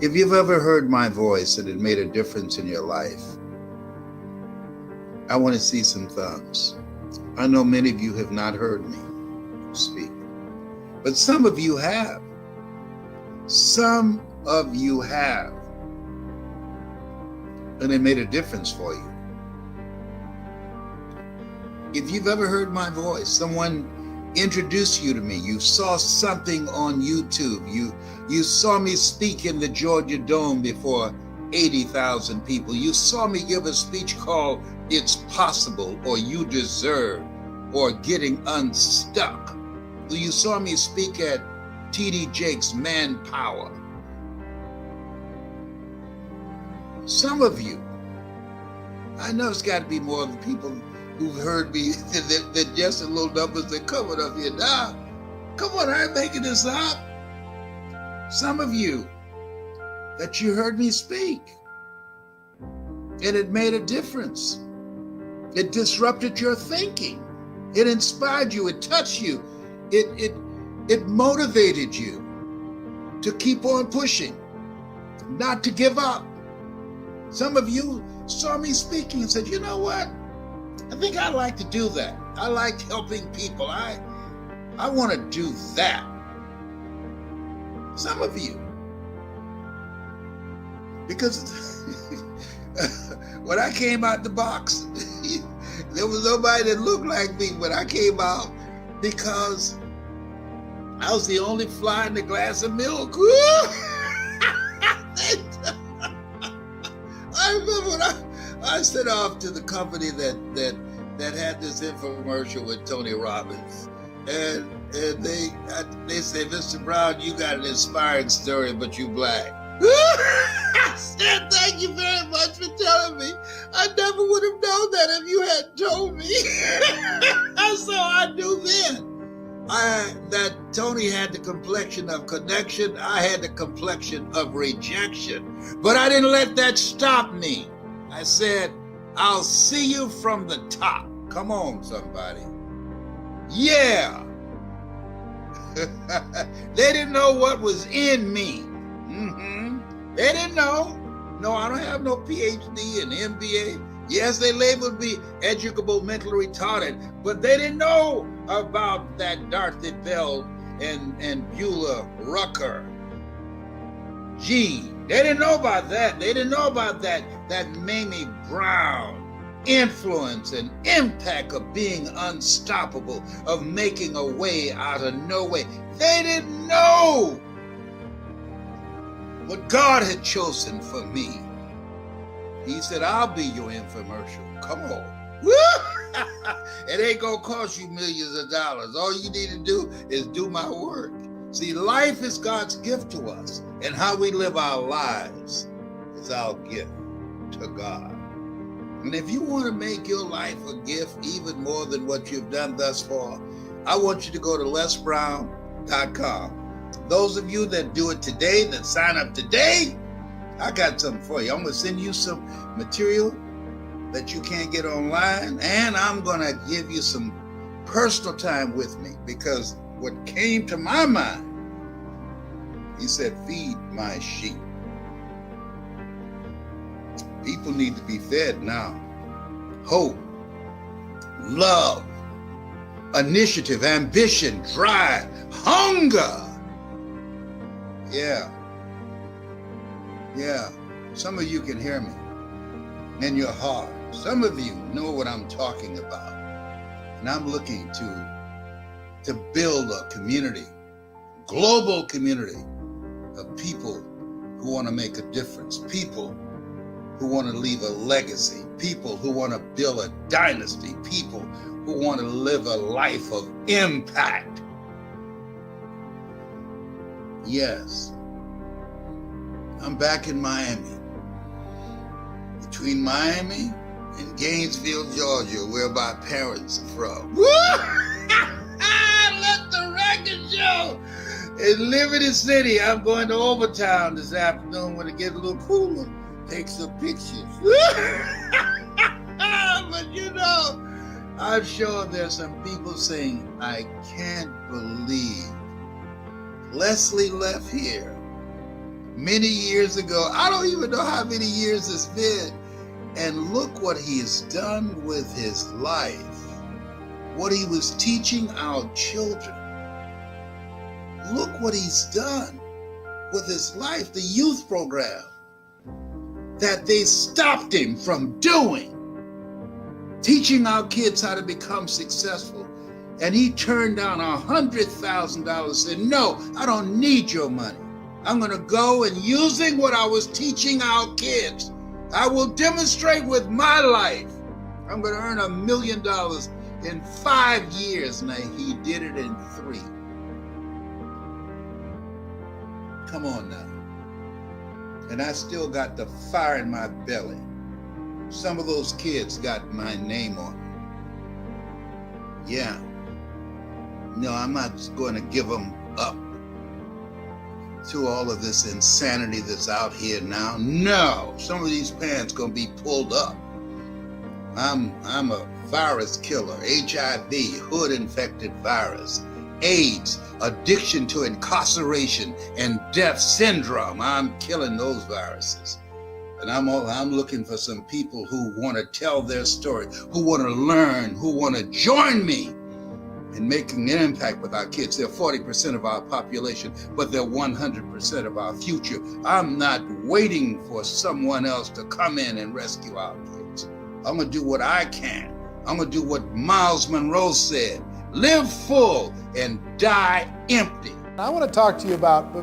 If you've ever heard my voice and it made a difference in your life, I want to see some thumbs. I know many of you have not heard me speak, but some of you have. Some of you have. And it made a difference for you. If you've ever heard my voice, someone introduced you to me, you saw something on YouTube, you saw me speak in the Georgia Dome before 80,000 people, you saw me give a speech called It's Possible, or You Deserve, or Getting Unstuck. You saw me speak at T.D. Jakes' Manpower. Some of you, I know it's got to be more of the people who've heard me than just the little numbers that covered up here now. Come on, I ain't making this up. Some of you that you heard me speak, and it made a difference. It disrupted your thinking. It inspired you. It touched you. It motivated you to keep on pushing, not to give up. Some of you saw me speaking and said, you know what? I think I'd like to do that. I like helping people. I want to do that. Some of you. Because when I came out the box, there was nobody that looked like me when I came out, because I was the only fly in the glass of milk. I remember when I set off to the company that had this infomercial with Tony Robbins, and they said, Mr. Brown, you got an inspiring story, but you black. I said, thank you very much for telling me. I never would have known that if you hadn't told me. So I knew then that Tony had the complexion of connection. I had the complexion of rejection. But I didn't let that stop me. I said, I'll see you from the top. Come on, somebody. Yeah. They didn't know what was in me. They didn't know. No, I don't have no PhD and MBA. Yes, they labeled me educable, mentally retarded, but they didn't know about that Dorothy Bell and Beulah Rucker. Gee, they didn't know about that. They didn't know about that Mamie Brown influence and impact of being unstoppable, of making a way out of no way. They didn't know what God had chosen for me. He said, I'll be your infomercial. Come on. It ain't gonna cost you millions of dollars. All you need to do is do my work. See, life is God's gift to us, and how we live our lives is our gift to God. And if you want to make your life a gift even more than what you've done thus far, I want you to go to lesbrown.com. Those of you that do it today, that sign up today, I got something for you. I'm going to send you some material that you can't get online, and I'm going to give you some personal time with me, because what came to my mind, he said, feed my sheep. People need to be fed now. Hope, love, initiative, ambition, drive, hunger. Yeah. Some of you can hear me in your heart. Some of you know what I'm talking about. And I'm looking to build a community, global community of people who want to make a difference, people who want to leave a legacy, people who want to build a dynasty, people who want to live a life of impact. Yes, I'm back in Miami. Between Miami and Gainesville, Georgia, where my parents are from. Let the record show. In Liberty City, I'm going to Overtown this afternoon when it gets a little cooler. Take some pictures. But you know, I'm sure there's some people saying, I can't believe Leslie left here. many years ago. I don't even know how many years it's been. And look what he's done with his life. What he was teaching our children. Look what he's done with his life, the youth program that they stopped him from doing, teaching our kids how to become successful. And he turned down $100,000 and said, no, I don't need your money. I'm going to go and using what I was teaching our kids, I will demonstrate with my life. I'm going to earn $1 million in 5 years. Now he did it in 3. Come on now. And I still got the fire in my belly. Some of those kids got my name on them. Yeah. No, I'm not going to give them up to all of this insanity that's out here now. No, some of these pants going to be pulled up. I'm a virus killer, HIV, hood-infected virus, AIDS, addiction to incarceration, and death syndrome. I'm killing those viruses. And I'm looking for some people who want to tell their story, who want to learn, who want to join me in making an impact with our kids. They're 40% of our population, but they're 100% of our future. I'm not waiting for someone else to come in and rescue our kids. I'm going to do what I can. I'm going to do what Miles Monroe said. Live full and die empty. I want to talk to you about,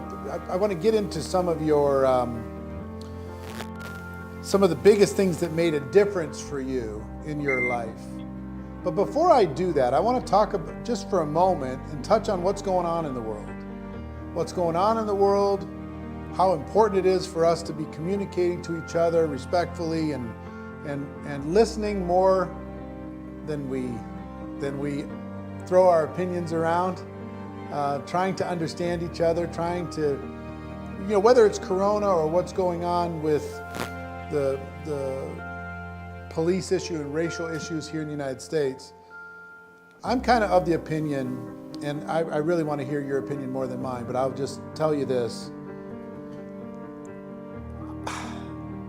I want to get into some of your, some of the biggest things that made a difference for you in your life. But before I do that, I want to talk about, just for a moment and touch on what's going on in the world. What's going on in the world, how important it is for us to be communicating to each other respectfully and listening more than we throw our opinions around, trying to understand each other, trying to, whether it's Corona or what's going on with the police issue and racial issues here in the United States. I'm kind of the opinion, and I really want to hear your opinion more than mine, but I'll just tell you this.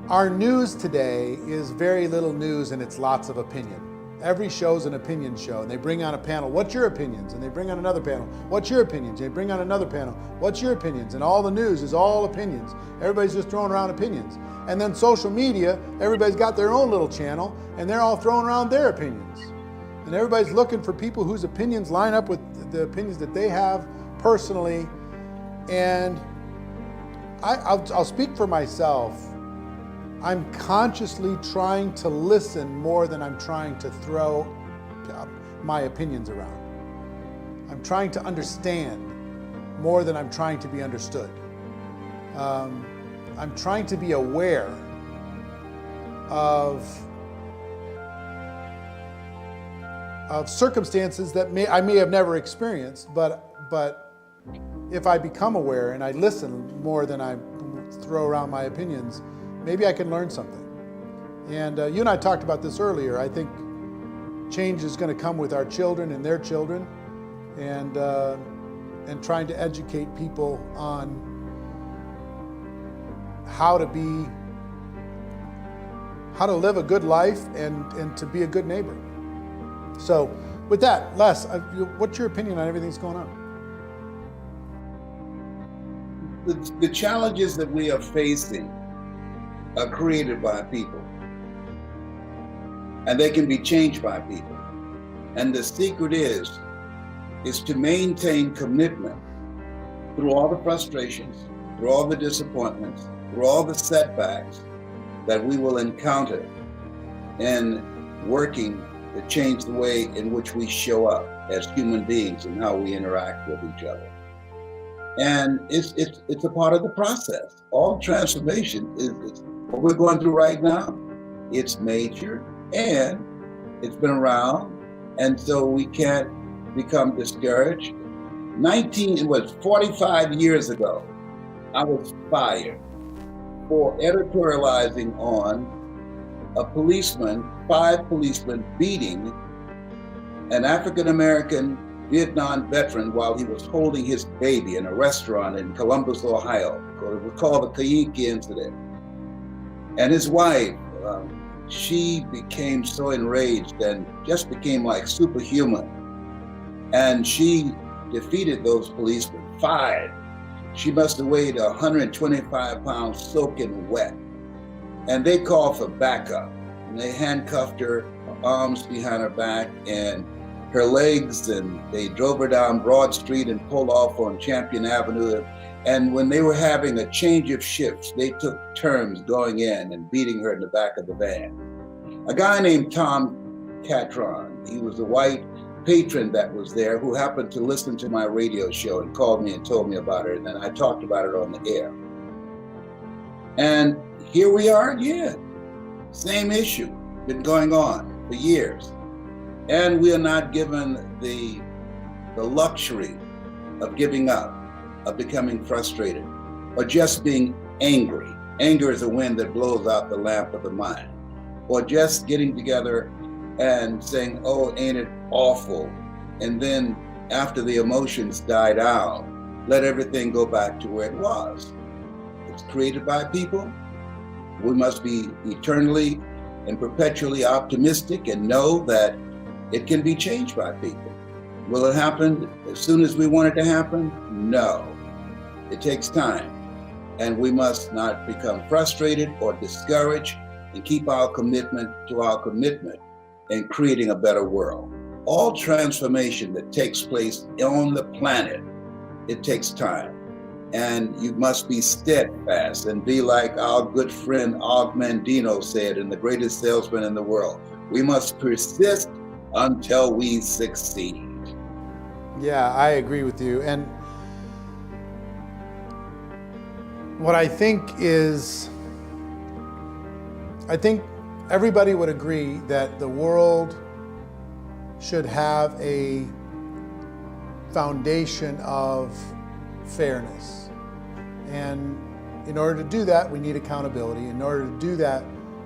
Our news today is very little news and it's lots of opinion. Every show's an opinion show, and they bring on a panel, what's your opinions? And they bring on another panel, what's your opinions? And they bring on another panel, what's your opinions? And all the news is all opinions. Everybody's just throwing around opinions. And then social media, everybody's got their own little channel, and they're all throwing around their opinions. And everybody's looking for people whose opinions line up with the opinions that they have personally. And I'll speak for myself. I'm consciously trying to listen more than I'm trying to throw my opinions around. I'm trying to understand more than I'm trying to be understood. I'm trying to be aware of circumstances that I may have never experienced, but if I become aware and I listen more than I throw around my opinions, maybe I can learn something. And you and I talked about this earlier. I think change is going to come with our children and their children, and trying to educate people on how to live a good life and to be a good neighbor. So with that, Les, what's your opinion on everything that's going on? The challenges that we are facing are created by people, and they can be changed by people. And the secret is to maintain commitment through all the frustrations, through all the disappointments, through all the setbacks that we will encounter in working to change the way in which we show up as human beings and how we interact with each other. And it's a part of the process. All transformation is what we're going through right now. It's major and it's been around, and so we can't become discouraged. 45 years ago, I was fired for editorializing on a 5 policemen beating an African-American Vietnam veteran while he was holding his baby in a restaurant in Columbus, Ohio. It was called the Kayinki incident. And his wife, she became so enraged and just became like superhuman. And she defeated those policemen, 5. She must have weighed 125 pounds soaking wet. And they called for backup. And they handcuffed her arms behind her back and her legs, and they drove her down Broad Street and pulled off on Champion Avenue. And when they were having a change of shifts, they took turns going in and beating her in the back of the van. A guy named Tom Catron, he was a white patron that was there who happened to listen to my radio show and called me and told me about it. And then I talked about it on the air. And here we are again. Same issue, been going on for years. And we are not given the luxury of giving up, of becoming frustrated, or just being angry. Anger is a wind that blows out the lamp of the mind. Or just getting together and saying, oh, ain't it awful? And then after the emotions die down, let everything go back to where it was. It's created by people. We must be eternally and perpetually optimistic and know that it can be changed by people. Will it happen as soon as we want it to happen? No. It takes time. And we must not become frustrated or discouraged and keep our commitment to our commitment in creating a better world. All transformation that takes place on the planet, it takes time. And you must be steadfast and be like our good friend Og Mandino said, in The Greatest Salesman in the World. We must persist until we succeed. Yeah, I agree with you. And what I think is, I think everybody would agree that the world should have a foundation of fairness. And in order to do that, we need accountability. In order to do that,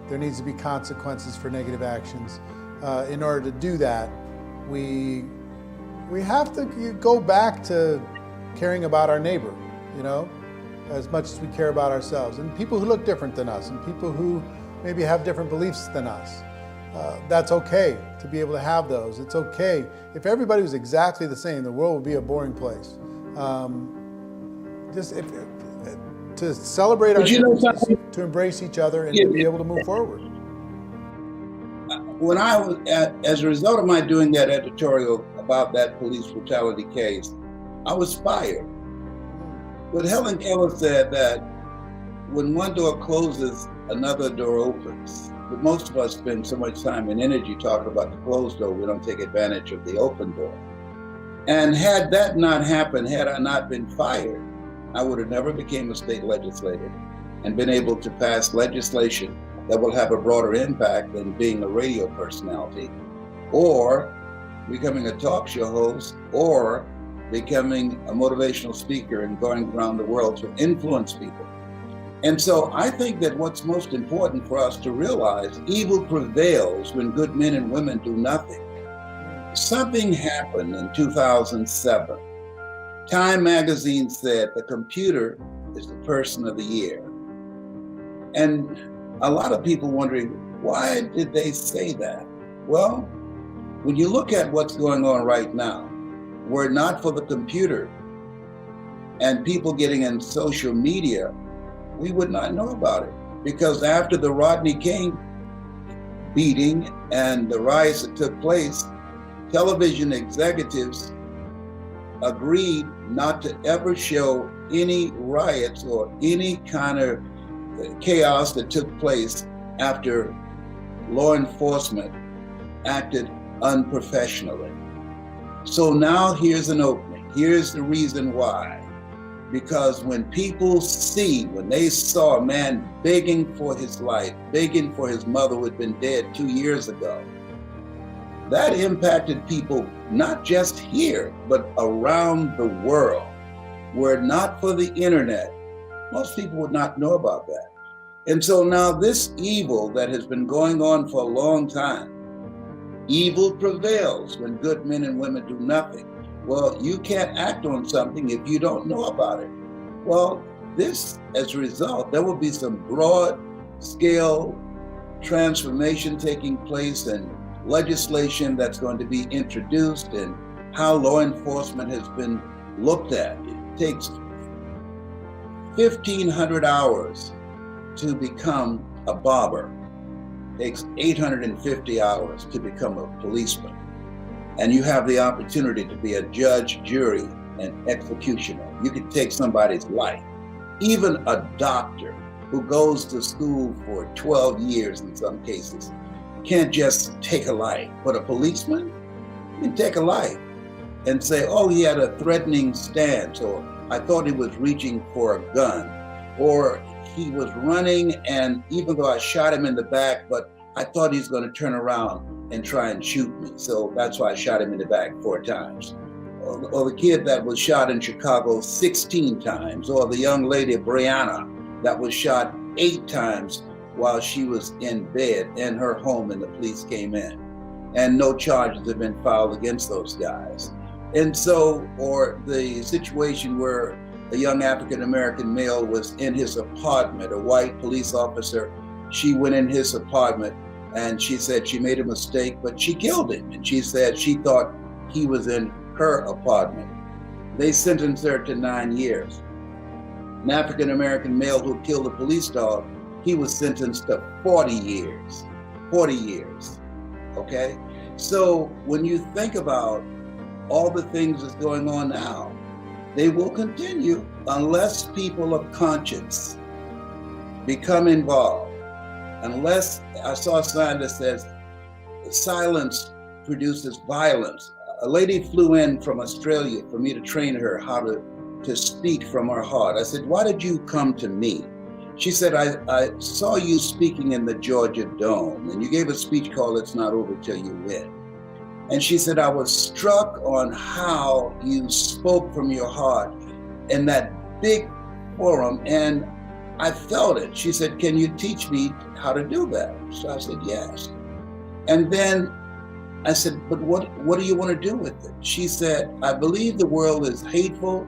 there needs to be consequences for negative actions. In order to do that, we have to go back to caring about our neighbor, you know, as much as we care about ourselves. And people who look different than us, and people who maybe have different beliefs than us. That's okay to be able to have those. It's okay. If everybody was exactly the same, the world would be a boring place. To celebrate our differences, to embrace each other, and to be able to move forward. When I was as a result of my doing that editorial about that police brutality case, I was fired. But Helen Keller said that when one door closes, another door opens. But most of us spend so much time and energy talking about the closed door, we don't take advantage of the open door. And had that not happened, had I not been fired, I would have never became a state legislator and been able to pass legislation that will have a broader impact than being a radio personality, or becoming a talk show host, or becoming a motivational speaker and going around the world to influence people. And so I think that what's most important for us to realize, evil prevails when good men and women do nothing. Something happened in 2007. Time magazine said the computer is the person of the year. And a lot of people wondering, why did they say that? Well, when you look at what's going on right now, were it not for the computer and people getting in social media, we would not know about it. Because after the Rodney King beating and the riots that took place, television executives agreed not to ever show any riots or any kind of chaos that took place after law enforcement acted unprofessionally. So now here's an opening. Here's the reason why. Because when people see, when they saw a man begging for his life, begging for his mother who had been dead 2 years ago, that impacted people not just here, but around the world. Were it not for the internet, most people would not know about that. And so now this evil that has been going on for a long time, evil prevails when good men and women do nothing. Well, you can't act on something if you don't know about it. Well, this, as a result, there will be some broad scale transformation taking place and legislation that's going to be introduced, and how law enforcement has been looked at. It takes 1,500 hours to become a barber. It takes 850 hours to become a policeman. And you have the opportunity to be a judge, jury, and executioner. You can take somebody's life. Even a doctor who goes to school for 12 years in some cases can't just take a life. But a policeman can take a life and say, oh, he had a threatening stance, or I thought he was reaching for a gun, or he was running, and even though I shot him in the back, but I thought he's going to turn around and try and shoot me. So that's why I shot him in the back 4 times. Or the kid that was shot in Chicago 16 times, or the young lady, Brianna, that was shot 8 times while she was in bed in her home and the police came in. And no charges have been filed against those guys. And so, or the situation where a young African-American male was in his apartment, a white police officer, she went in his apartment and she said she made a mistake, but she killed him. And she said she thought he was in her apartment. They sentenced her to 9 years. An African-American male who killed a police dog, he was sentenced to 40 years. 40 years, okay? So when you think about all the things that's going on now, they will continue unless people of conscience become involved. Unless, I saw a sign that says, silence produces violence. A lady flew in from Australia for me to train her how to speak from her heart. I said, why did you come to me? She said, I saw you speaking in the Georgia Dome, and you gave a speech called It's Not Over Till You Win. And she said, I was struck on how you spoke from your heart in that big forum, and I felt it. She said, can you teach me how to do that? So I said, yes. And then I said, but what do you want to do with it? She said, I believe the world is hateful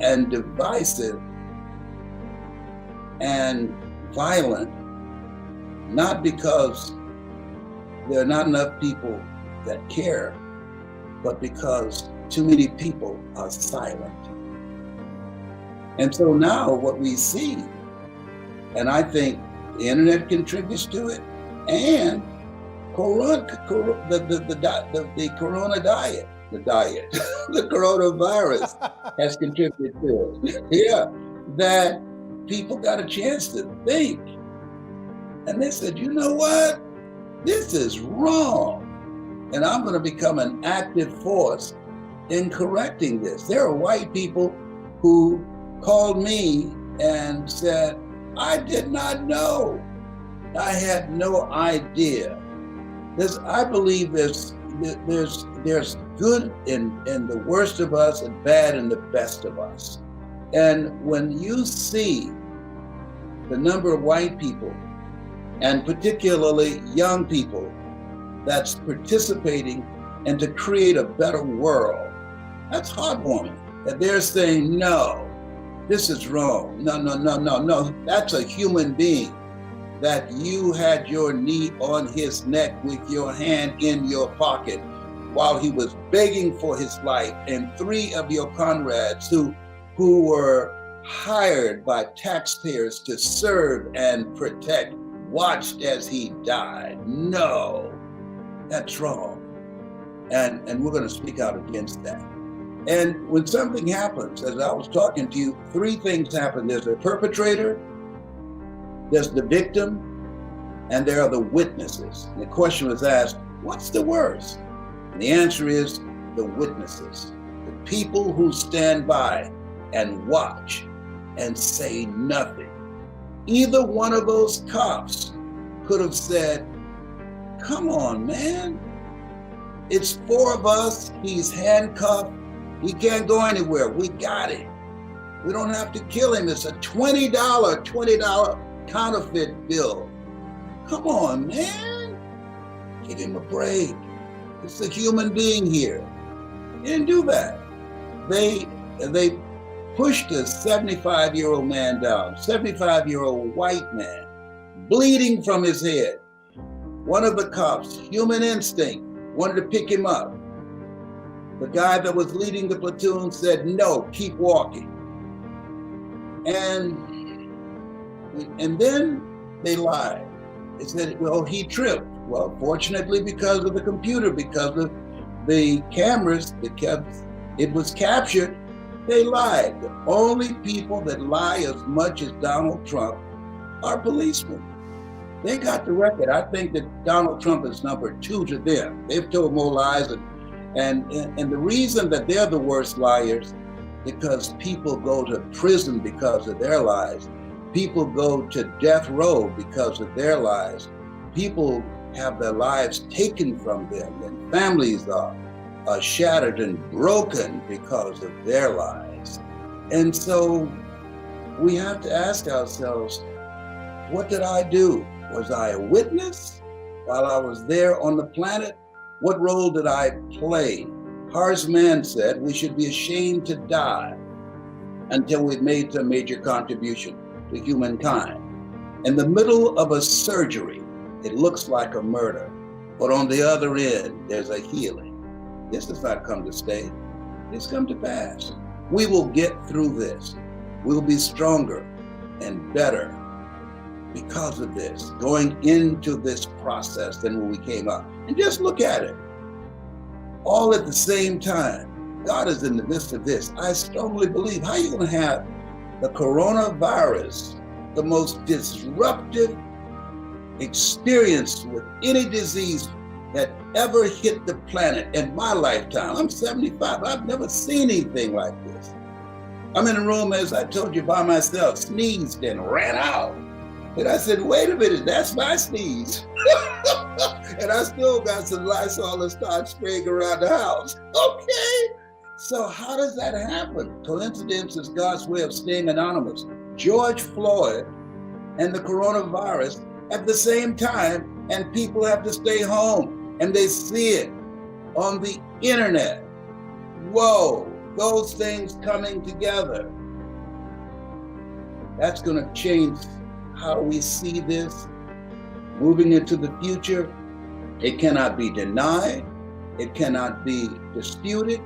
and divisive and violent, not because there are not enough people that care, but because too many people are silent. And so now what we see, and I think the internet contributes to it, and the corona diet, the coronavirus has contributed to it. Yeah, that people got a chance to think. And they said, you know what? This is wrong. And I'm going to become an active force in correcting this. There are white people who called me and said, I did not know. I had no idea. I believe there's good in the worst of us and bad in the best of us. And when you see the number of white people, and particularly young people, that's participating and to create a better world, that's heartwarming. That they're saying, no, this is wrong. No. That's a human being. That you had your knee on his neck with your hand in your pocket while he was begging for his life, and 3 of your comrades who were hired by taxpayers to serve and protect watched as he died. No, that's wrong. And we're going to speak out against that. And when something happens, as I was talking to you, 3 things happen. There's a perpetrator, there's the victim, and there are the witnesses. And the question was asked, what's the worst? And the answer is the witnesses, the people who stand by and watch and say nothing. Either one of those cops could have said, come on, man. It's 4 of us. He's handcuffed. He can't go anywhere. We got it. We don't have to kill him. It's a $20 counterfeit bill. Come on, man. Give him a break. It's a human being here. He didn't do that. they pushed a 75-year-old man down, 75-year-old white man, bleeding from his head. One of the cops, human instinct, wanted to pick him up. The guy that was leading the platoon said, no, keep walking. And then they lied. They said, well, he tripped. Well, fortunately, because of the computer, because of the cameras, it was captured, they lied. The only people that lie as much as Donald Trump are policemen. They got the record. I think that Donald Trump is number 2 to them. They've told more lies. And the reason that they're the worst liars, because people go to prison because of their lies. People go to death row because of their lies. People have their lives taken from them, and families are shattered and broken because of their lies. And so we have to ask ourselves, what did I do? Was I a witness while I was there on the planet? What role did I play? Horace Mann said we should be ashamed to die until we've made a major contribution to humankind. In the middle of a surgery, it looks like a murder, but on the other end, there's a healing. This does not come to stay. It's come to pass. We will get through this. We'll be stronger and better because of this, going into this process than when we came out. And just look at it. All at the same time, God is in the midst of this. I strongly believe, how are you going to have the coronavirus, the most disruptive experience with any disease that ever hit the planet in my lifetime? I'm 75. I've never seen anything like this. I'm in a room, as I told you, by myself, sneezed and ran out. And I said, wait a minute, that's my sneeze. And I still got some Lysol and started spraying around the house. Okay. So how does that happen? Coincidence is God's way of staying anonymous. George Floyd and the coronavirus at the same time, and people have to stay home, and they see it on the internet. Whoa, those things coming together. That's going to change how we see this moving into the future. It cannot be denied. It cannot be disputed.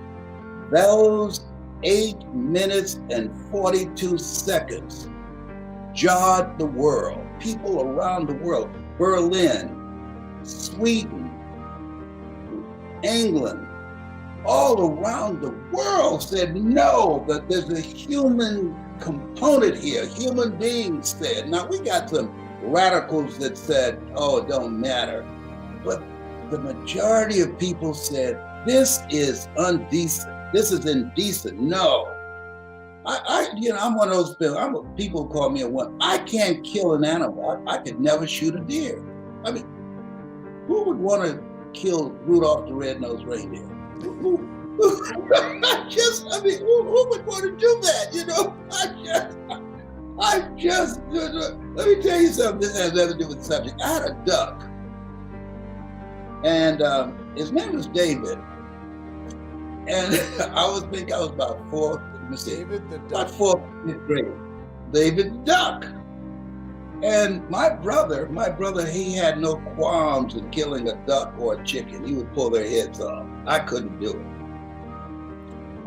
Those 8 minutes and 42 seconds jarred the world. People around the world, Berlin, Sweden, England, all around the world said no, that there's a human component here. Human beings said. Now we got some radicals that said, oh, it don't matter. But the majority of people said, this is undecent. This is indecent. No. I'm one of those people call me a one. I can't kill an animal. I could never shoot a deer. I mean, who would want to kill Rudolph the Red-Nosed Reindeer? Who would want to do that? You know, let me tell you something. This has nothing to do with the subject. I had a duck, and his name was David. And I was about fourth grade. David the Duck. And my brother, he had no qualms in killing a duck or a chicken. He would pull their heads off. I couldn't do it.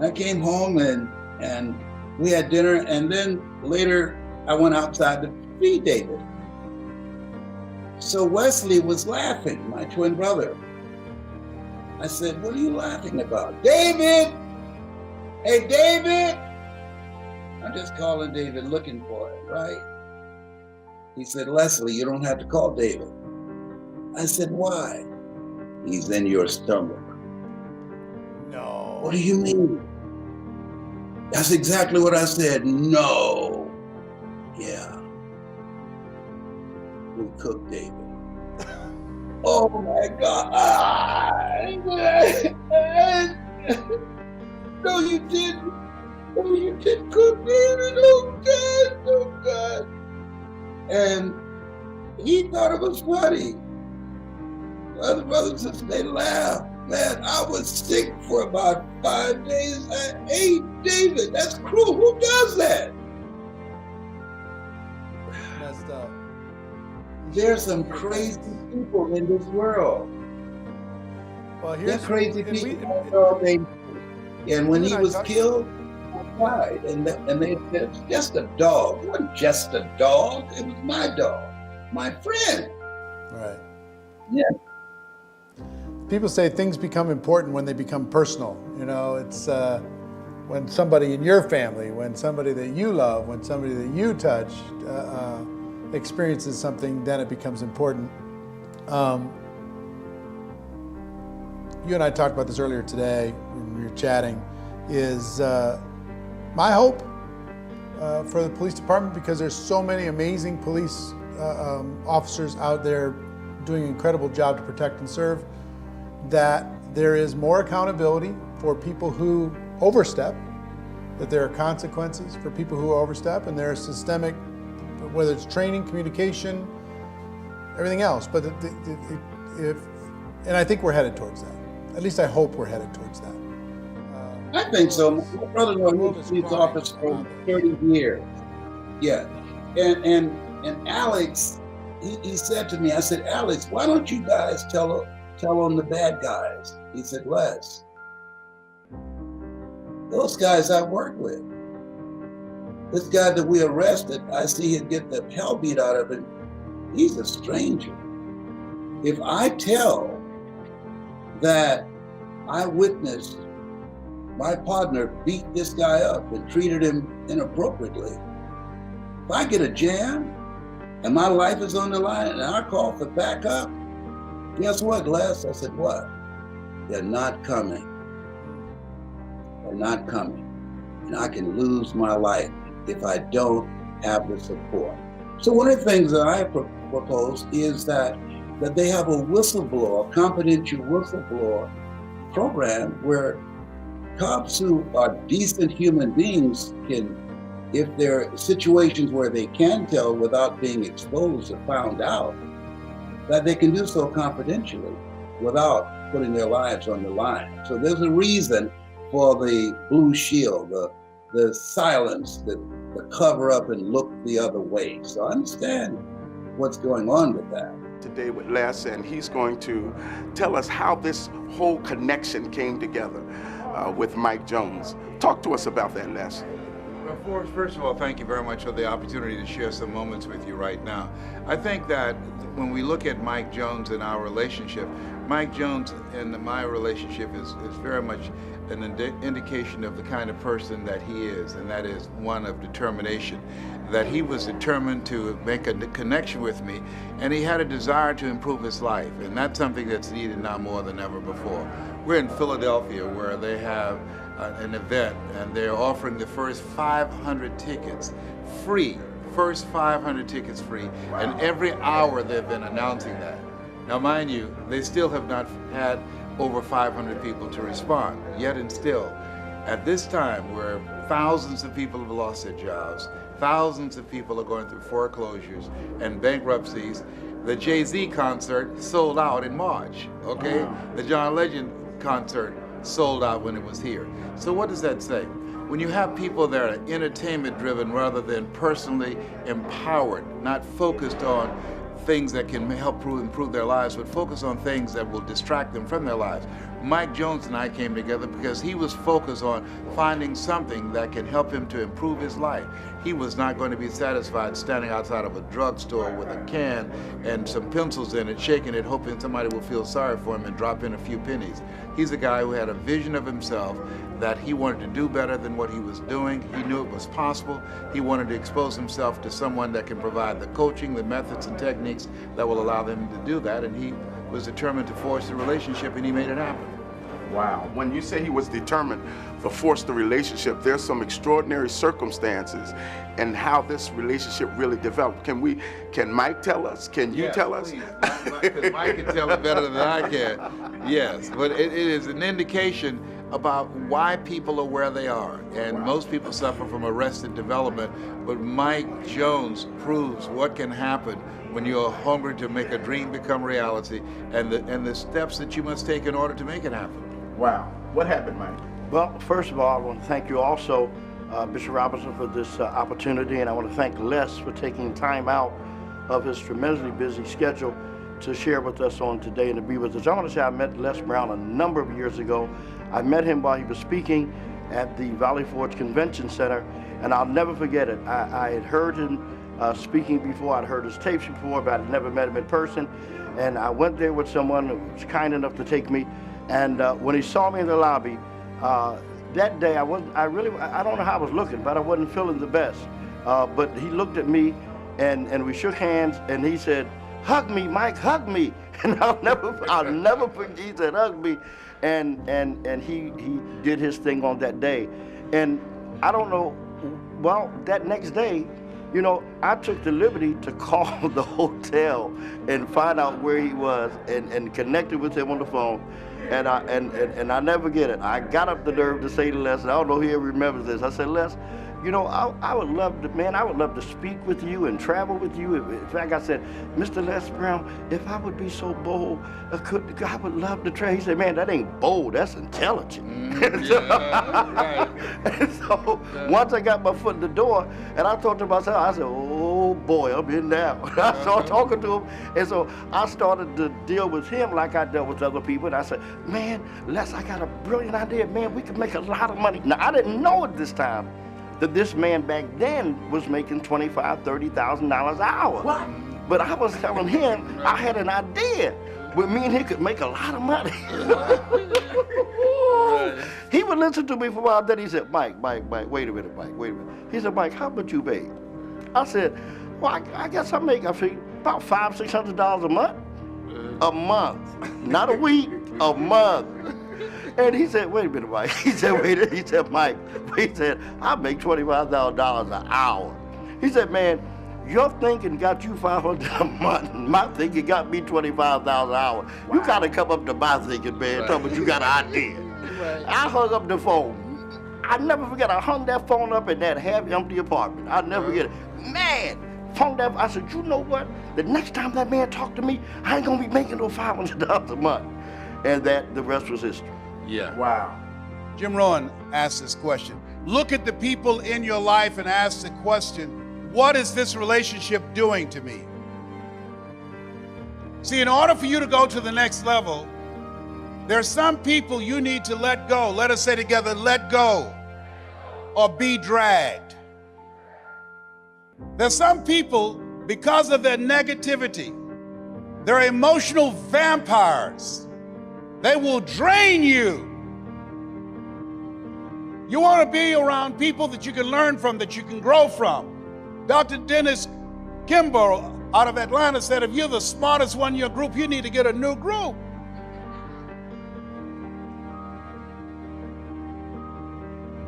I came home and we had dinner, and then later I went outside to feed David. So Wesley was laughing, my twin brother. I said, what are you laughing about? David! Hey, David! I'm just calling David, looking for it, right? He said, Leslie, you don't have to call David. I said, why? He's in your stomach. No. What do you mean? That's exactly what I said. No. Yeah. We cooked David. Oh my God. No, you didn't. No, you didn't cook David. Oh God. And he thought it was funny. The other brothers and sisters, they laughed. Man, I was sick for about 5 days. Hey, David, that's cruel. Who does that? Messed up. There's some crazy people in this world. Well, They're here's crazy and people. And when he was talked- killed, he died. And they said, it's just a dog. It wasn't just a dog. It was my dog, my friend. Right. Yeah. People say things become important when they become personal. You know, it's when somebody in your family, when somebody that you love, when somebody that you touch experiences something, then it becomes important. You and I talked about this earlier today when we were chatting, is my hope for the police department, because there's so many amazing police officers out there doing an incredible job to protect and serve, that there is more accountability for people who overstep, that there are consequences for people who overstep, and there are systemic, whether it's training, communication, everything else. But and I think we're headed towards that. At least I hope we're headed towards that. I think so. My brother-in-law was a police officer for 30 years. Yeah. And Alex, he said to me, I said, Alex, why don't you guys tell on the bad guys? He said, Les, those guys I work with. This guy that we arrested, I see him get the hell beat out of him. He's a stranger. If I tell that I witnessed my partner beat this guy up and treated him inappropriately, if I get a jam and my life is on the line and I call for backup, guess what, Les? I said, what? They're not coming. They're not coming. And I can lose my life if I don't have the support. So one of the things that I propose is that they have a whistleblower, confidential whistleblower program where cops who are decent human beings can, if there are situations where they can tell without being exposed or found out, that they can do so confidentially without putting their lives on the line. So there's a reason for the blue shield, the silence, the cover up and look the other way. So I understand what's going on with that. Today with Les, and he's going to tell us how this whole connection came together with Mike Jones. Talk to us about that, Les. Well, first of all, thank you very much for the opportunity to share some moments with you right now. I think that when we look at Mike Jones and our relationship, Mike Jones and my relationship is very much an indication of the kind of person that he is, and that is one of determination. That he was determined to make a connection with me, and he had a desire to improve his life, and that's something that's needed now more than ever before. We're in Philadelphia, where they have an event, and they're offering the first 500 tickets free. First 500 tickets free, and every hour they've been announcing that. Now, mind you, they still have not had over 500 people to respond. Yet and still, at this time where thousands of people have lost their jobs, thousands of people are going through foreclosures and bankruptcies, the Jay-Z concert sold out in March, okay? Wow. The John Legend concert sold out when it was here. So what does that say? When you have people that are entertainment driven rather than personally empowered, not focused on things that can help improve their lives, but focus on things that will distract them from their lives. Mike Jones and I came together because he was focused on finding something that can help him to improve his life. He was not going to be satisfied standing outside of a drugstore with a can and some pencils in it, shaking it, hoping somebody will feel sorry for him and drop in a few pennies. He's a guy who had a vision of himself that he wanted to do better than what he was doing. He knew it was possible. He wanted to expose himself to someone that can provide the coaching, the methods and techniques that will allow them to do that, and he was determined to forge the relationship, and he made it happen. Wow. When you say he was determined to force the relationship, there's some extraordinary circumstances and how this relationship really developed. Can Mike tell us? Can you tell us? Because Mike can tell it better than I can. Yes, but it is an indication about why people are where they are. And most people suffer from arrested development, but Mike Jones proves what can happen when you're hungry to make a dream become reality, and the steps that you must take in order to make it happen. Wow. What happened, Mike? Well, first of all, I want to thank you also, Bishop Robinson, for this opportunity, and I want to thank Les for taking time out of his tremendously busy schedule to share with us on today and to be with us. I want to say I met Les Brown a number of years ago. I met him while he was speaking at the Valley Forge Convention Center, and I'll never forget it. I had heard him speaking before, I'd heard his tapes before, but I'd never met him in person. And I went there with someone who was kind enough to take me, and when he saw me in the lobby, that day I don't know how I was looking, but I wasn't feeling the best. But he looked at me, and we shook hands, and he said, "Hug me, Mike, hug me." And I'll never forget, he said, "Hug me." And he did his thing on that day. And I don't know, well, that next day, you know, I took the liberty to call the hotel and find out where he was and connected with him on the phone. And I never get it. I got up the nerve to say to Les, and I don't know if he ever remembers this. I said, "Les, you know, I would love to, man, I would love to speak with you and travel with you." In fact, I said, "Mr. Les Brown, if I would be so bold, I would love to travel." He said, "Man, that ain't bold, that's intelligent." Right. And so once I got my foot in the door, and I thought to myself, I said, "Oh boy, I'm in now." I started talking to him, and so I started to deal with him like I dealt with other people. And I said, "Man, Les, I got a brilliant idea. Man, we could make a lot of money." Now, I didn't know at this time that this man back then was making $25,000, $30,000 an hour. What? But I was telling him I had an idea where me and he could make a lot of money. He would listen to me for a while, then he said, Mike, wait a minute, Mike, wait a minute. He said, "Mike, how much you make?" I said, "Well, I guess I make, about $500, $600 a month." A month, not a week, a month. And he said, "Wait a minute, Mike." He said, "Mike," he said, "I make $25,000 an hour." He said, "Man, your thinking got you $500 a month. My thinking got me $25,000 an hour. Wow. You gotta come up to my thinking, man. Tell me you got an idea." Right. I hung up the phone. I never forget, I hung that phone up in that half-empty apartment. I'll never forget it. Man, phone that, I said, "You know what? The next time that man talk to me, I ain't gonna be making no $500 a month." And the rest was history. Yeah. Wow. Jim Rohn asked this question. Look at the people in your life and ask the question, what is this relationship doing to me? See, in order for you to go to the next level, there are some people you need to let go. Let us say together, let go, or be dragged. There's some people, because of their negativity, they're emotional vampires. They will drain you. You want to be around people that you can learn from, that you can grow from. Dr. Dennis Kimbrough out of Atlanta said, if you're the smartest one in your group, you need to get a new group.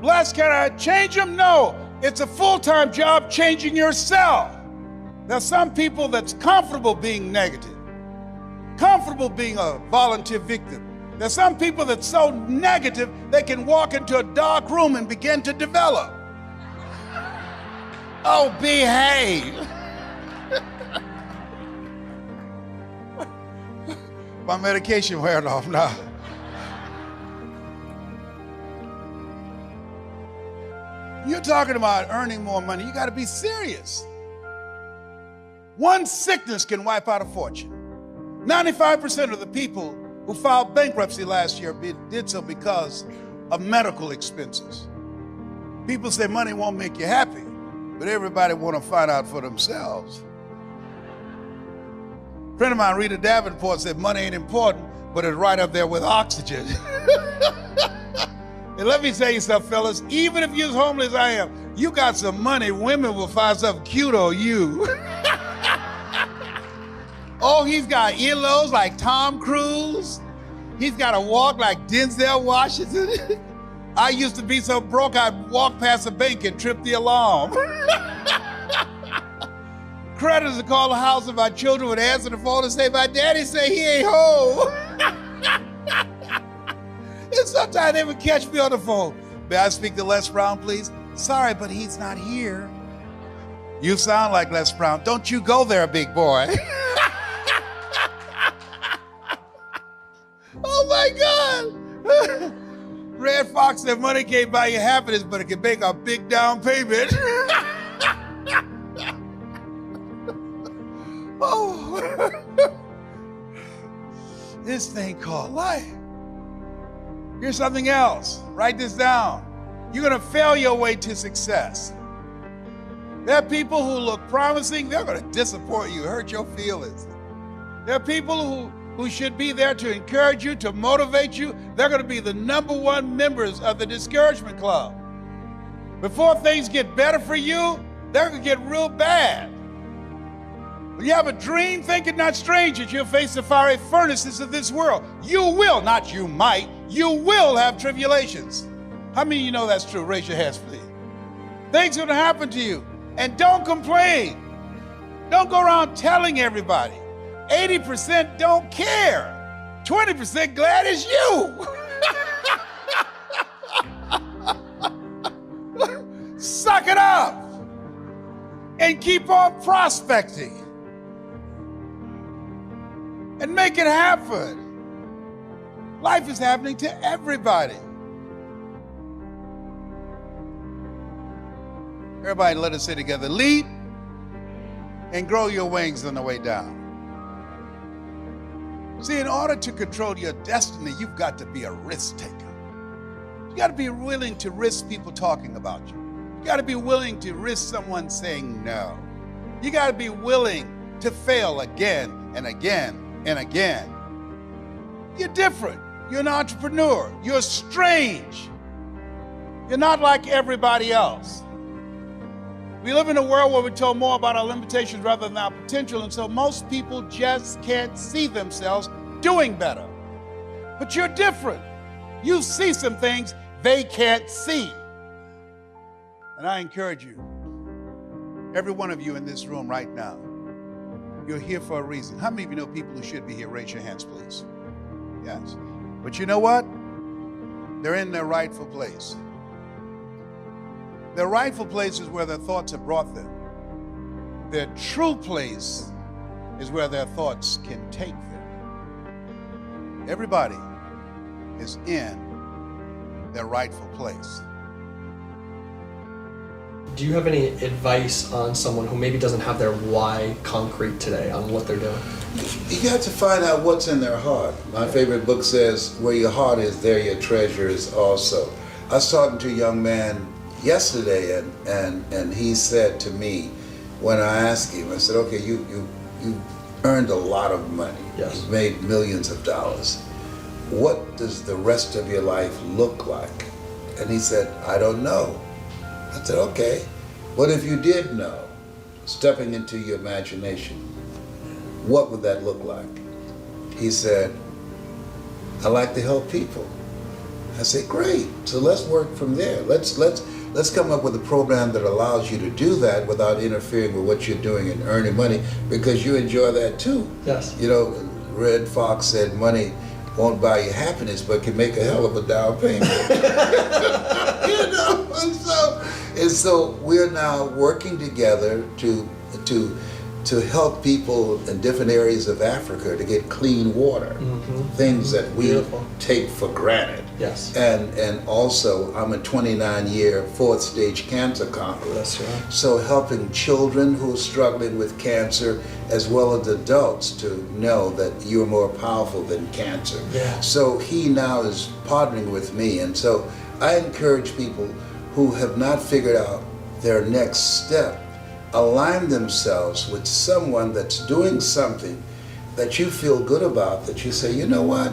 Les, can I change them? No. It's a full-time job changing yourself. There's some people that's comfortable being negative, comfortable being a volunteer victim. There's some people that's so negative, they can walk into a dark room and begin to develop. Oh, behave. My medication wearing off now. You're talking about earning more money. You got to be serious. One sickness can wipe out a fortune. 95% of the people who filed bankruptcy last year did so because of medical expenses. People say money won't make you happy, but everybody want to find out for themselves. A friend of mine, Rita Davenport, said money ain't important, but it's right up there with oxygen. And let me tell you something, fellas, even if you're as homeless as I am, you got some money, women will find something cute on you. Oh, he's got earlobes like Tom Cruise. He's got a walk like Denzel Washington. I used to be so broke, I'd walk past a bank and trip the alarm. Creditors would call the house and my children would answer the phone and say, my daddy say he ain't home. Sometimes they would catch me on the phone. May I speak to Les Brown, please? Sorry, but he's not here. You sound like Les Brown. Don't you go there, big boy. Oh my God. Red Fox said money can't buy you happiness, but it can make a big down payment. Oh. This thing called life. Here's something else. Write this down. You're going to fail your way to success. There are people who look promising. They're going to disappoint you, hurt your feelings. There are people who should be there to encourage you, to motivate you. They're going to be the #1 members of the discouragement club. Before things get better for you, they're going to get real bad. When you have a dream, think it not strange that you'll face the fiery furnaces of this world. You will, not you might, you will have tribulations. How many of you know that's true? Raise your hands, please. Things are going to happen to you. And don't complain. Don't go around telling everybody. 80% don't care. 20% glad it's you. Suck it up and keep on prospecting and make it happen. Life is happening to everybody. Everybody, let us say together, leap and grow your wings on the way down. See, in order to control your destiny, you've got to be a risk taker. You got to be willing to risk people talking about you. You got to be willing to risk someone saying no. You got to be willing to fail again and again and again. You're different. You're an entrepreneur. You're strange. You're not like everybody else. We live in a world where we're told more about our limitations rather than our potential, and so most people just can't see themselves doing better. But you're different. You see some things they can't see. And I encourage you, every one of you in this room right now, you're here for a reason. How many of you know people who should be here? Raise your hands, please. Yes. But you know what? They're in their rightful place. Their rightful place is where their thoughts have brought them. Their true place is where their thoughts can take them. Everybody is in their rightful place. Do you have any advice on someone who maybe doesn't have their why concrete today on what they're doing? You got to find out what's in their heart. My favorite book says, where your heart is, there your treasure is also. I was talking to a young man yesterday, and he said to me, when I asked him, I said, okay, you earned a lot of money. Yes. You've made millions of dollars. What does the rest of your life look like? And he said, I don't know. I said, okay, what if you did know? Stepping into your imagination, what would that look like? He said, I like to help people. I said, great, so let's work from there. Let's come up with a program that allows you to do that without interfering with what you're doing and earning money, because you enjoy that too. Yes. You know, Red Fox said money won't buy you happiness, but can make a hell of a down payment. You know, and so we're now working together to help people in different areas of Africa to get clean water, things that we Beautiful. take for granted. Yes. And also, I'm a 29-year 4th stage cancer conqueror. That's right. So helping children who are struggling with cancer, as well as adults, to know that you're more powerful than cancer. Yeah. So he now is partnering with me, and so I encourage people who have not figured out their next step, align themselves with someone that's doing something that you feel good about, that you say, you know what,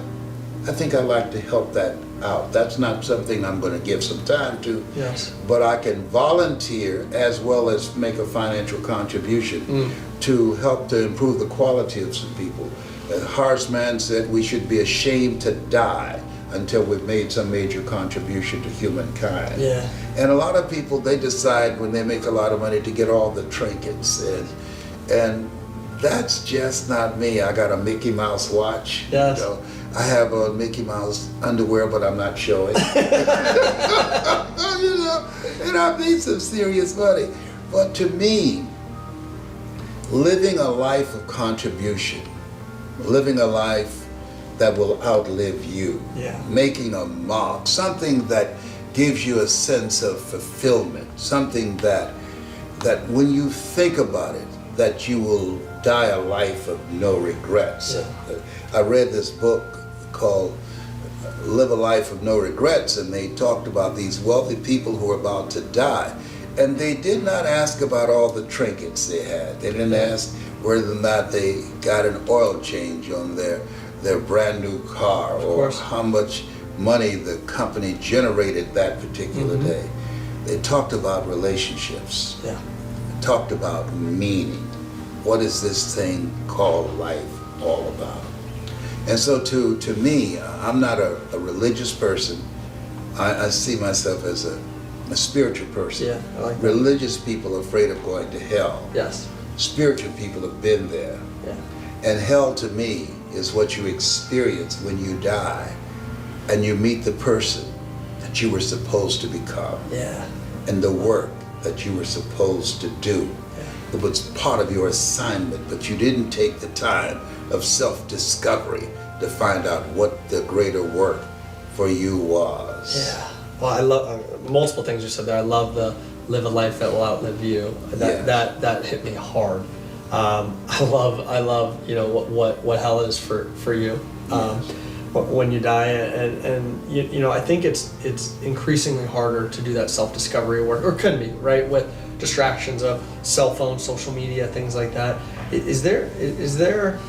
I think I'd like to help that out. That's not something I'm going to give some time to, Yes. but I can volunteer as well as make a financial contribution to help to improve the quality of some people. Harsman said we should be ashamed to die until we've made some major contribution to humankind. Yeah. And a lot of people, they decide when they make a lot of money to get all the trinkets, and that's just not me. I got a Mickey Mouse watch. Yes. You know? I have on Mickey Mouse underwear, but I'm not showing. You know, and I made some serious money. But to me, living a life of contribution, living a life that will outlive you, making a mark, something that gives you a sense of fulfillment, something that when you think about it, that you will die a life of no regrets. I read this book called Live a Life of No Regrets, and they talked about these wealthy people who were about to die. And they did not ask about all the trinkets they had. They didn't ask whether or not they got an oil change on their brand new car, or how much money the company generated that particular day. They talked about relationships. They talked about meaning. What is this thing called life all about? And so to me, I'm not a religious person. I see myself as a spiritual person. I like that. Religious people are afraid of going to hell. Spiritual people have been there. And hell to me is what you experience when you die and you meet the person that you were supposed to become. And the work that you were supposed to do. It was part of your assignment, but you didn't take the time of self-discovery to find out what the greater work for you was. Well, I love multiple things you said there. I love the live a life that will outlive you. That hit me hard. I love you know what hell is for you when you die, and you know I think it's increasingly harder to do that self-discovery work, or could be, right, with distractions of cell phone, social media, things like that. Is there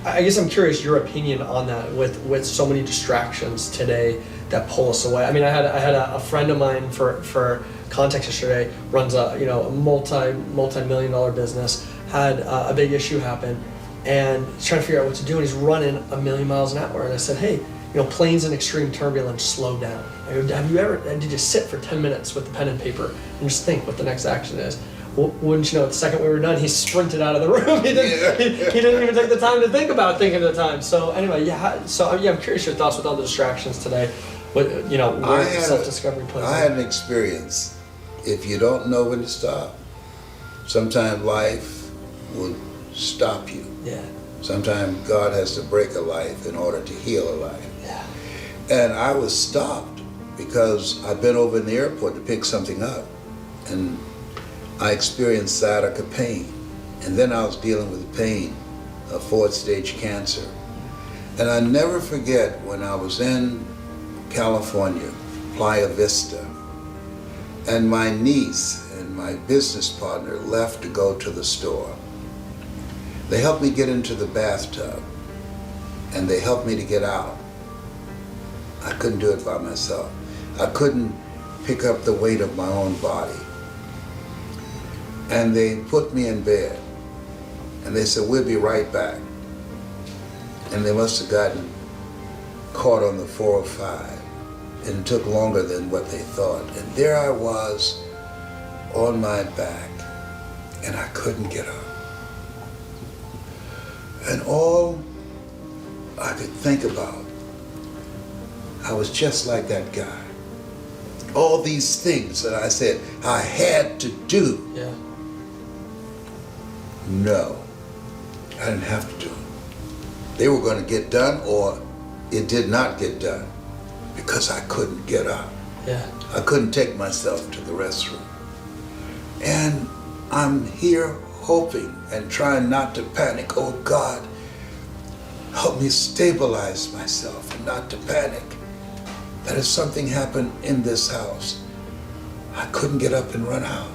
I guess I'm curious your opinion on that with so many distractions today that pull us away. I mean, I had a friend of mine for context yesterday, runs a multi-million dollar business, had a big issue happen, and he's trying to figure out what to do, and he's running 1,000,000 miles an hour. And I said, hey, you know, planes in extreme turbulence, slow down. I go, did you sit for 10 minutes with the pen and paper and just think what the next action is? Well, wouldn't you know, the second we were done, he sprinted out of the room. He didn't even take the time to think about thinking at the time. So anyway, I'm curious your thoughts with all the distractions today. What, you know, where self-discovery plays. I had an experience. If you don't know when to stop, sometimes life will stop you. Sometimes God has to break a life in order to heal a life. And I was stopped because I'd been over in the airport to pick something up, and I experienced sciatica pain. And then I was dealing with the pain of 4th stage cancer. And I never forget when I was in California, Playa Vista, and my niece and my business partner left to go to the store. They helped me get into the bathtub, and they helped me to get out. I couldn't do it by myself. I couldn't pick up the weight of my own body. And they put me in bed, and they said, we'll be right back. And they must have gotten caught on the 405, and it took longer than what they thought. And there I was on my back, and I couldn't get up. And all I could think about, I was just like that guy. All these things that I said I had to do. No, I didn't have to do them. They were going to get done, or it did not get done, because I couldn't get up. I couldn't take myself to the restroom. And I'm here hoping and trying not to panic. Oh God, help me stabilize myself and not to panic. That if something happened in this house, I couldn't get up and run out.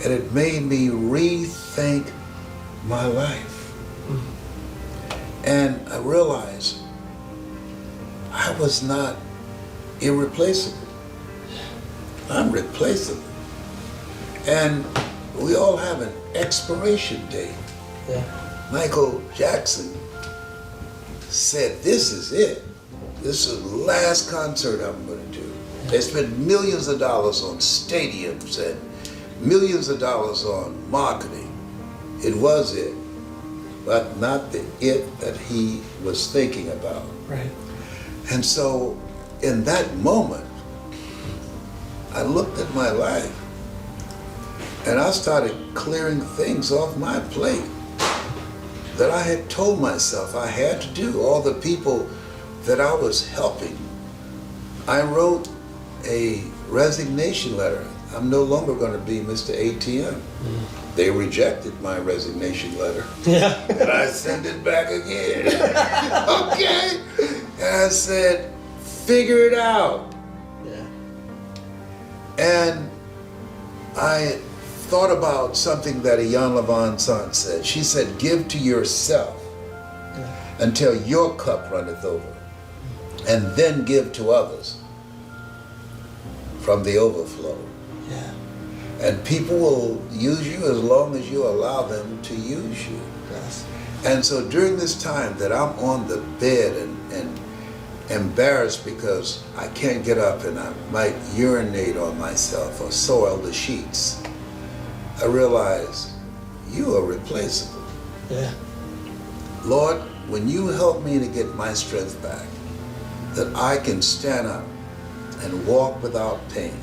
And it made me rethink my life. And I realized I was not irreplaceable. I'm replaceable. And we all have an expiration date. Michael Jackson said, this is it. This is the last concert I'm going to do. They spent millions of dollars on stadiums and millions of dollars on marketing. It was it. but not the it that he was thinking about. Right. And so in that moment, I looked at my life and I started clearing things off my plate that I had told myself I had to do. All the people that I was helping, I wrote a resignation letter. I'm no longer going to be Mr. ATM. They rejected my resignation letter. Yeah. And I sent it back again. Okay? And I said, figure it out. Yeah. And I thought about something that Ian Levon Son said. She said, give to yourself until your cup runneth over, and then give to others from the overflow. Yeah. And people will use you as long as you allow them to use you. Yes. And so during this time that I'm on the bed and embarrassed because I can't get up and I might urinate on myself or soil the sheets, I realize you are replaceable. Yeah. Lord, when you help me to get my strength back, that I can stand up and walk without pain,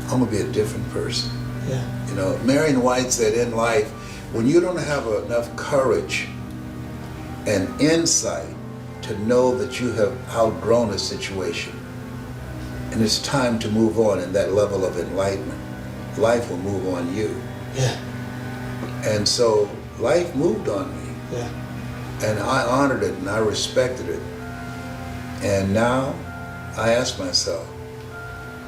I'm gonna be a different person. Yeah. You know, Marion White said in life, when you don't have enough courage and insight to know that you have outgrown a situation and it's time to move on in that level of enlightenment, life will move on you. Yeah. And so life moved on me. Yeah. And I honored it and I respected it. And now I ask myself,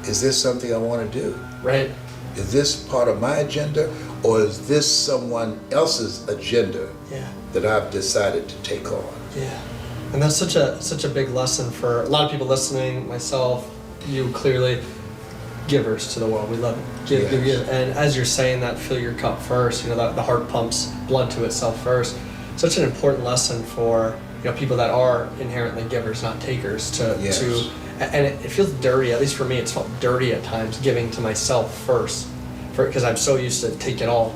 is this something I want to do? Right. Is this part of my agenda, or is this someone else's agenda Yeah. that I've decided to take on? Yeah. And that's such a big lesson for a lot of people listening, myself, you clearly, givers to the world. We love it. Give, Yes. give. And as you're saying that, fill your cup first, you know, that the heart pumps blood to itself first. Such an important lesson for, you know, people that are inherently givers, not takers, Yes. and it feels dirty, at least for me, it's felt dirty at times, giving to myself first, because I'm so used to take it all.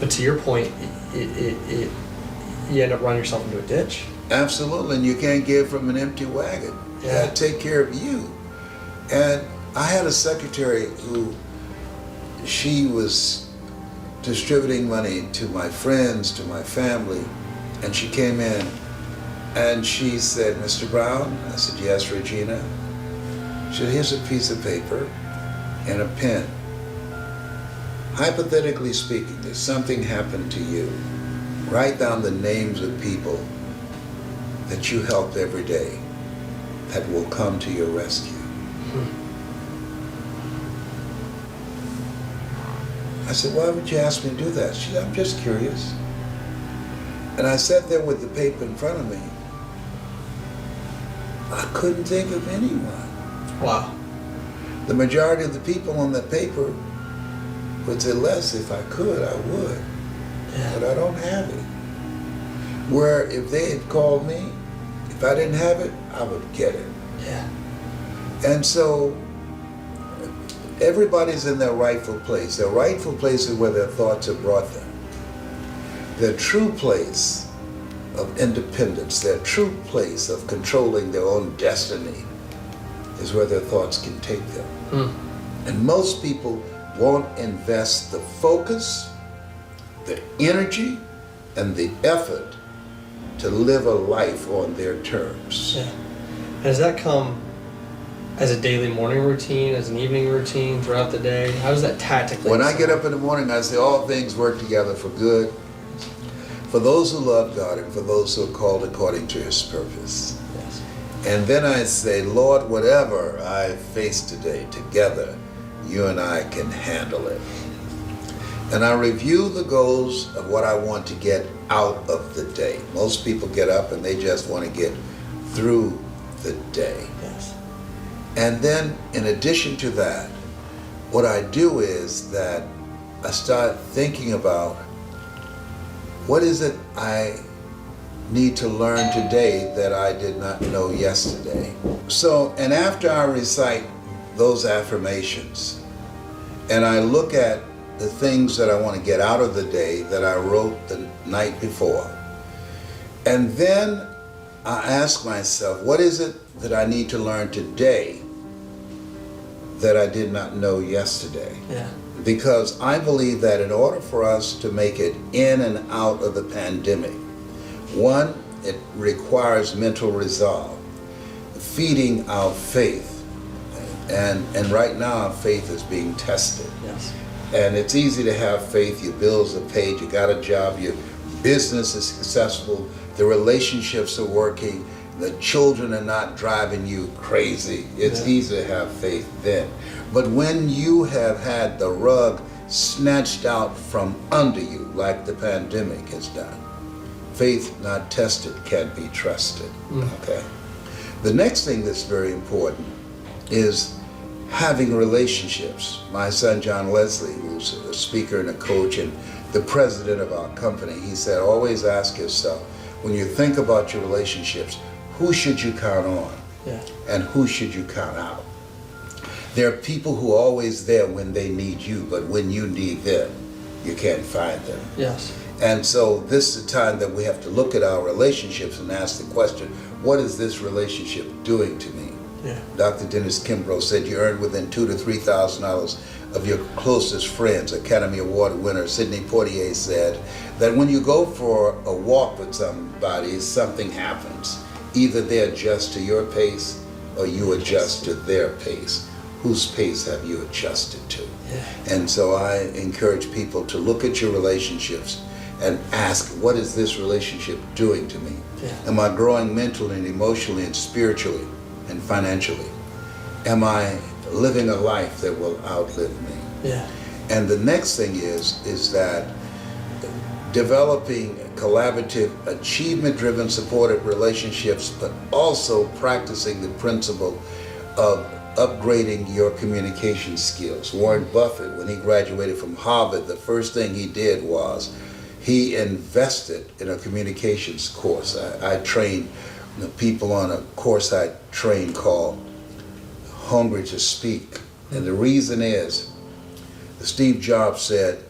But to your point, you end up running yourself into a ditch. Absolutely, and you can't give from an empty wagon. You Yeah. gotta take care of you. And I had a secretary who, she was distributing money to my friends, to my family, and she came in and she said, Mr. Brown? I said, yes, Regina. She said, here's a piece of paper and a pen. Hypothetically speaking, if something happened to you, write down the names of people that you help every day that will come to your rescue. I said, why would you ask me to do that? She said, I'm just curious. And I sat there with the paper in front of me. I couldn't think of anyone. Wow. The majority of the people on that paper would say, Les, if I could, I would. Yeah. But I don't have it. Where if they had called me, if I didn't have it, I would get it. Yeah. And so everybody's in their rightful place. Their rightful place is where their thoughts have brought them. Their true place of independence, their true place of controlling their own destiny is where their thoughts can take them. And most people won't invest the focus, the energy, and the effort to live a life on their terms. Yeah. And does that come as a daily morning routine, as an evening routine throughout the day? How does that tactically? When I get up in the morning, I say all things work together for good, for those who love God and for those who are called according to his purpose. Yes. And then I say, Lord, whatever I face today, together, you and I can handle it. And I review the goals of what I want to get out of the day. Most people get up and they just want to get through the day. Yes. And then in addition to that, what I do is that I start thinking about what is it I need to learn today that I did not know yesterday. So, and after I recite those affirmations and I look at the things that I want to get out of the day that I wrote the night before. And then I ask myself, what is it that I need to learn today that I did not know yesterday? Yeah. Because I believe that in order for us to make it in and out of the pandemic, one, it requires mental resolve, feeding our faith. And right now our faith is being tested. Yes. And it's easy to have faith, your bills are paid, you got a job, your business is successful, the relationships are working, the children are not driving you crazy. It's easy to have faith then. But when you have had the rug snatched out from under you, like the pandemic has done, faith not tested can't be trusted. Okay. The next thing that's very important is having relationships. My son John Leslie, who's a speaker and a coach and the president of our company, he said, always ask yourself, when you think about your relationships, who should you count on? And who should you count out? There are people who are always there when they need you, but when you need them, you can't find them. Yes. And so this is the time that we have to look at our relationships and ask the question, what is this relationship doing to me? Dr. Dennis Kimbrough said you earn within $2,000 to $3,000 of your closest friends. Academy Award winner Sidney Poitier said that when you go for a walk with somebody, something happens. Either they adjust to your pace or you adjust to their pace. Whose pace have you adjusted to? And so I encourage people to look at your relationships and ask, what is this relationship doing to me? Am I growing mentally and emotionally and spiritually and financially? Am I living a life that will outlive me? And the next thing is that developing collaborative, achievement-driven, supportive relationships, but also practicing the principle of upgrading your communication skills. Warren Buffett, when he graduated from Harvard, the first thing he did was he invested in a communications course. I trained people on a course I trained called Hungry to Speak. And the reason is, Steve Jobs said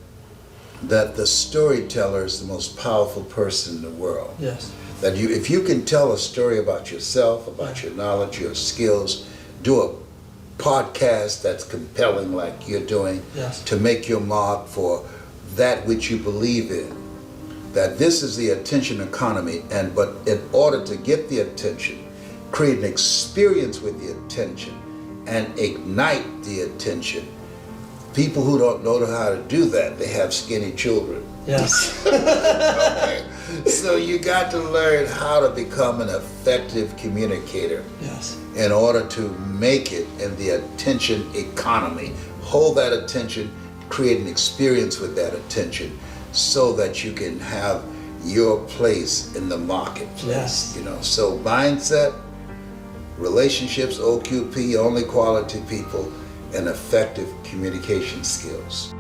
that the storyteller is the most powerful person in the world. That if you can tell a story about yourself, about your knowledge, your skills, do a podcast that's compelling like you're doing to make your mark for that which you believe in, that this is the attention economy, but in order to get the attention, create an experience with the attention and ignite the attention. People who don't know how to do that, they have skinny children. Okay. So you got to learn how to become an effective communicator in order to make it in the attention economy. Hold that attention, create an experience with that attention so that you can have your place in the marketplace. You know, so mindset, relationships, OQP, only quality people, and effective communication skills.